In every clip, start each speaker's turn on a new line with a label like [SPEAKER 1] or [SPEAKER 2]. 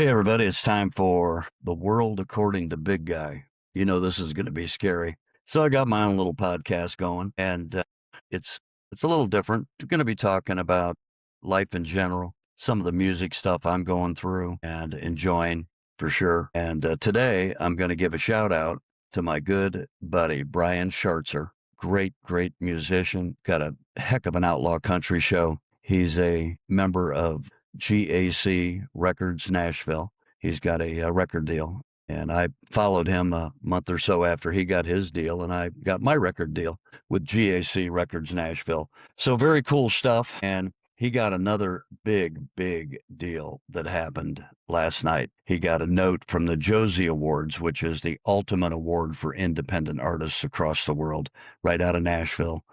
[SPEAKER 1] Hey, everybody, it's time for The World According to Big Guy. You know, this is going to be scary. So I got my own little podcast going, and it's a little different. We're going to be talking about life in general, some of the music stuff I'm going through and enjoying for sure. And today I'm going to give a shout out to my good buddy, Brian Schartzer. Great musician, got a heck of an outlaw country show. He's a member of GAC Records Nashville. He's got a record deal, and I followed him a month or so after he got his deal, and I got my record deal with GAC Records Nashville. So very cool stuff, and he got another big deal that happened last night. He got a note from the Josie Awards, which is the ultimate award for independent artists across the world, right out of Nashville.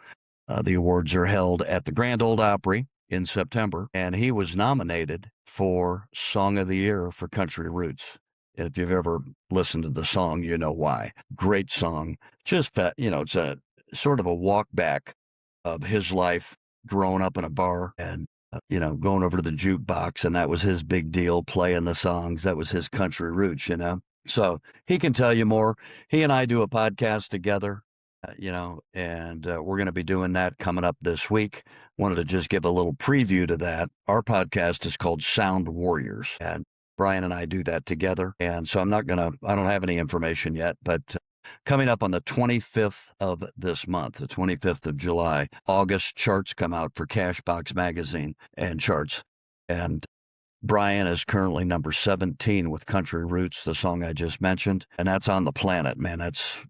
[SPEAKER 1] The awards are held at the Grand Ole Opry in September, and he was nominated for Song of the Year for Country Roots. If you've ever listened to the song, you know why. Great song. Just, it's a sort of a walk back of his life growing up in a bar and, going over to the jukebox, and that was his big deal, playing the songs. That was his country roots, So he can tell you more. He and I do a podcast together. And we're going to be doing that coming up this week. Wanted to just give a little preview to that. Our podcast is called Sound Warriors, and Brian and I do that together. And so I don't have any information yet, but coming up on the 25th of this month, the 25th of July, August charts come out for Cashbox Magazine and Charts. And Brian is currently number 17 with Country Roots, the song I just mentioned. And that's on the planet, man. That's,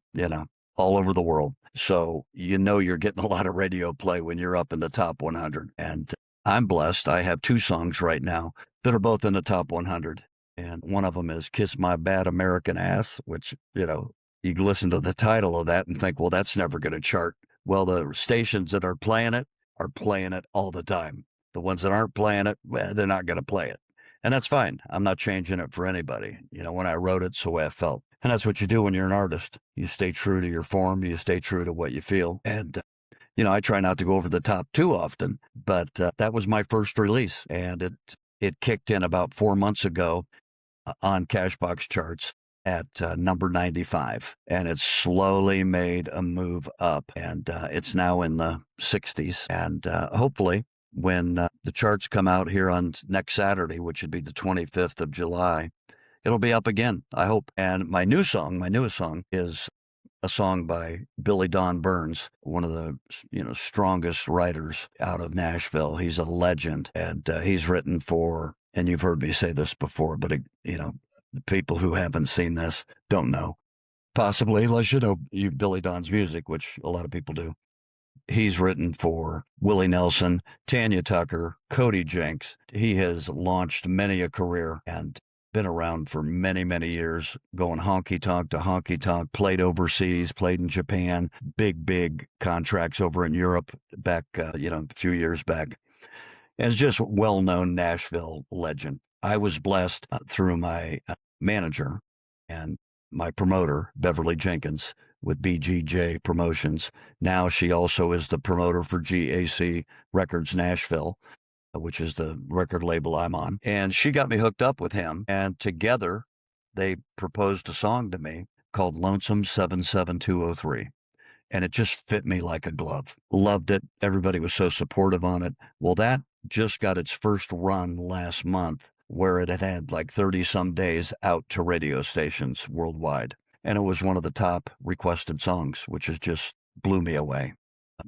[SPEAKER 1] all over the world. So you're getting a lot of radio play when you're up in the top 100. And I'm blessed. I have two songs right now that are both in the top 100. And one of them is Kiss My Bad American Ass, which, you listen to the title of that and think, well, that's never going to chart. Well, the stations that are playing it all the time. The ones that aren't playing it, well, they're not going to play it. And that's fine. I'm not changing it for anybody. When I wrote it, it's the way I felt. And that's what you do when you're an artist. You stay true to your form. You stay true to what you feel. And, I try not to go over the top too often, but that was my first release. And it kicked in about 4 months ago on Cashbox Charts at number 95. And it slowly made a move up. And it's now in the 60s. And hopefully, when the charts come out here on next Saturday, which would be the 25th of July, it'll be up again, I hope. And my newest song is a song by Billy Don Burns, one of the, strongest writers out of Nashville. He's a legend, and he's written for, and you've heard me say this before, but, people who haven't seen this don't know. Possibly, unless you know Billy Don's music, which a lot of people do. He's written for Willie Nelson, Tanya Tucker, Cody Jinks. He has launched many a career and been around for many years, going honky-tonk to honky-tonk, played overseas, played in Japan, big contracts over in Europe back, a few years back. And it's just a well-known Nashville legend. I was blessed through my manager and my promoter, Beverly Jenkins, with BGJ Promotions. Now she also is the promoter for GAC Records Nashville, which is the record label I'm on. And she got me hooked up with him. And together, they proposed a song to me called Lonesome 77203. And it just fit me like a glove. Loved it. Everybody was so supportive on it. Well, that just got its first run last month, where it had like 30 some days out to radio stations worldwide. And it was one of the top requested songs, which has just blew me away.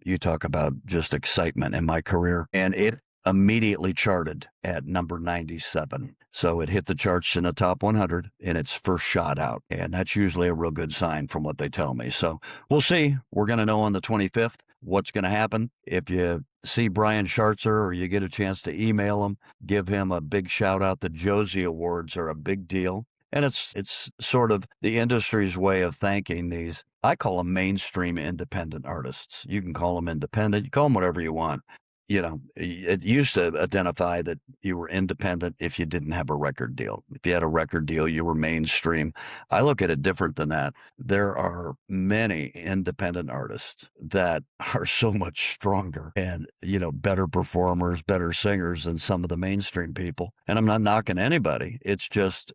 [SPEAKER 1] You talk about just excitement in my career. And it immediately charted at number 97. So it hit the charts in the top 100 in its first shot out. And that's usually a real good sign from what they tell me. So we'll see. We're going to know on the 25th what's going to happen. If you see Brian Schartzer or you get a chance to email him, give him a big shout out. The Josie Awards are a big deal. And it's sort of the industry's way of thanking these, I call them mainstream independent artists. You can call them independent. You call them whatever you want. it used to identify that you were independent if you didn't have a record deal. If you had a record deal, you were mainstream. I look at it different than that. There are many independent artists that are so much stronger and, better performers, better singers than some of the mainstream people. And I'm not knocking anybody. It's just,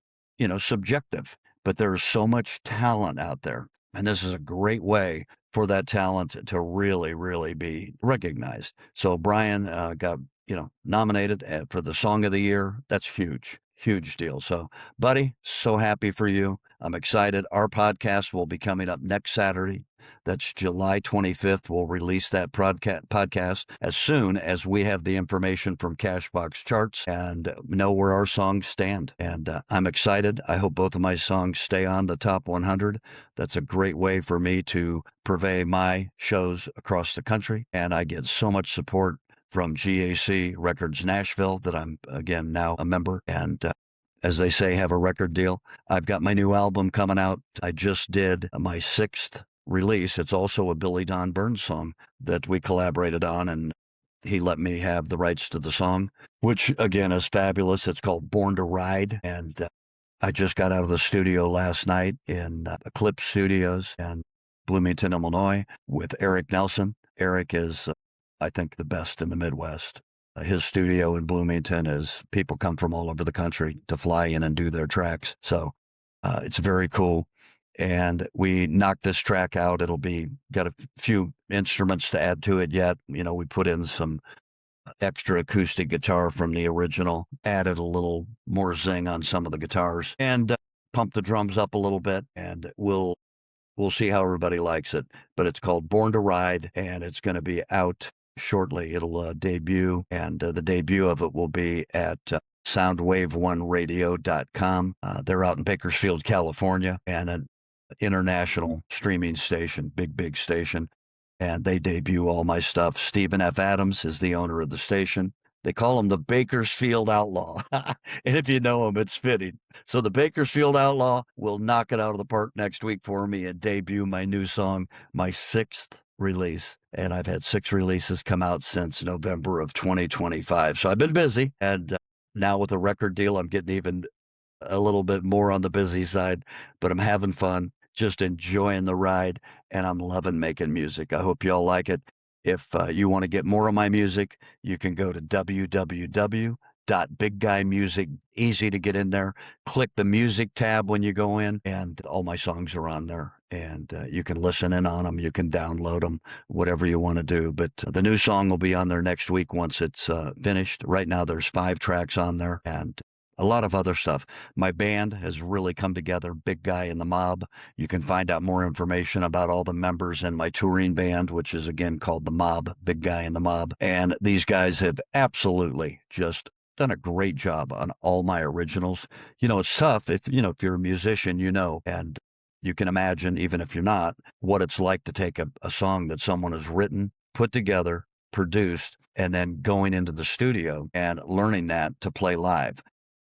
[SPEAKER 1] subjective. But there's so much talent out there. And this is a great way for that talent to really, really be recognized. So Brian got, nominated for the Song of the Year. That's huge, huge deal. So, buddy, so happy for you. I'm excited. Our podcast will be coming up next Saturday. That's July 25th. We'll release that podcast as soon as we have the information from Cashbox Charts and know where our songs stand. And I'm excited. I hope both of my songs stay on the top 100. That's a great way for me to purvey my shows across the country. And I get so much support from GAC Records Nashville that I'm, again, now a member. And as they say, have a record deal. I've got my new album coming out. I just did my 6th release. It's also a Billy Don Burns song that we collaborated on, and he let me have the rights to the song, which again is fabulous. It's called Born to Ride, and I just got out of the studio last night in Eclipse Studios in Bloomington, Illinois, with Eric Nelson. Eric is, I think, the best in the Midwest. His studio in Bloomington is people come from all over the country to fly in and do their tracks. So it's very cool. And we knocked this track out. It'll be got a few instruments to add to it yet. We put in some extra acoustic guitar from the original, added a little more zing on some of the guitars, and pumped the drums up a little bit. And we'll see how everybody likes it. But it's called Born to Ride, and it's going to be out shortly. It'll debut, and the debut of it will be at soundwave1radio.com. They're out in Bakersfield, California, and an international streaming station, big station. And they debut all my stuff. Stephen F. Adams is the owner of the station. They call him the Bakersfield Outlaw. And if you know him, it's fitting. So the Bakersfield Outlaw will knock it out of the park next week for me and debut my new song, my 6th release. And I've had 6 releases come out since November of 2025. So I've been busy. And now with a record deal, I'm getting even a little bit more on the busy side, but I'm having fun, just enjoying the ride, and I'm loving making music. I hope you all like it. If you want to get more of my music, you can go to www.bigguymusic. Easy to get in there. Click the music tab when you go in, and all my songs are on there. And you can listen in on them. You can download them, whatever you want to do. But the new song will be on there next week once it's finished. Right now, there's 5 tracks on there, and a lot of other stuff. My band has really come together, Big Guy and the Mob. You can find out more information about all the members in my touring band, which is again called The Mob, Big Guy and the Mob. And these guys have absolutely just done a great job on all my originals. It's tough if you're a musician, and you can imagine, even if you're not, what it's like to take a song that someone has written, put together, produced, and then going into the studio and learning that to play live.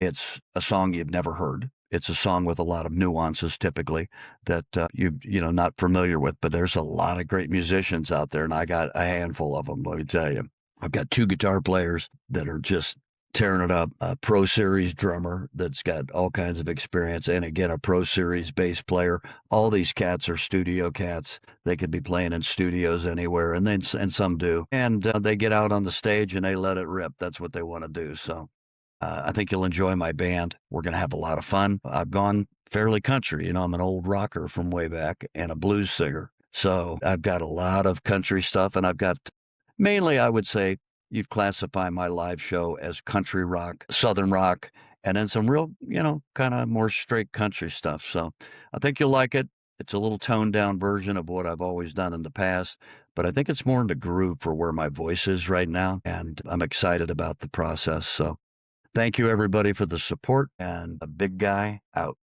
[SPEAKER 1] It's a song you've never heard. It's a song with a lot of nuances, typically, that you're not familiar with. But there's a lot of great musicians out there, and I got a handful of them, let me tell you. I've got 2 guitar players that are just tearing it up, a Pro Series drummer that's got all kinds of experience, and again, a Pro Series bass player. All these cats are studio cats. They could be playing in studios anywhere, and some do. And they get out on the stage and they let it rip. That's what they want to do. So I think you'll enjoy my band. We're going to have a lot of fun. I've gone fairly country. I'm an old rocker from way back and a blues singer. So I've got a lot of country stuff, and I've got mainly, I would say, you'd classify my live show as country rock, southern rock, and then some real, kind of more straight country stuff. So I think you'll like it. It's a little toned down version of what I've always done in the past, but I think it's more in the groove for where my voice is right now. And I'm excited about the process. So thank you, everybody, for the support, and a Big Guy out.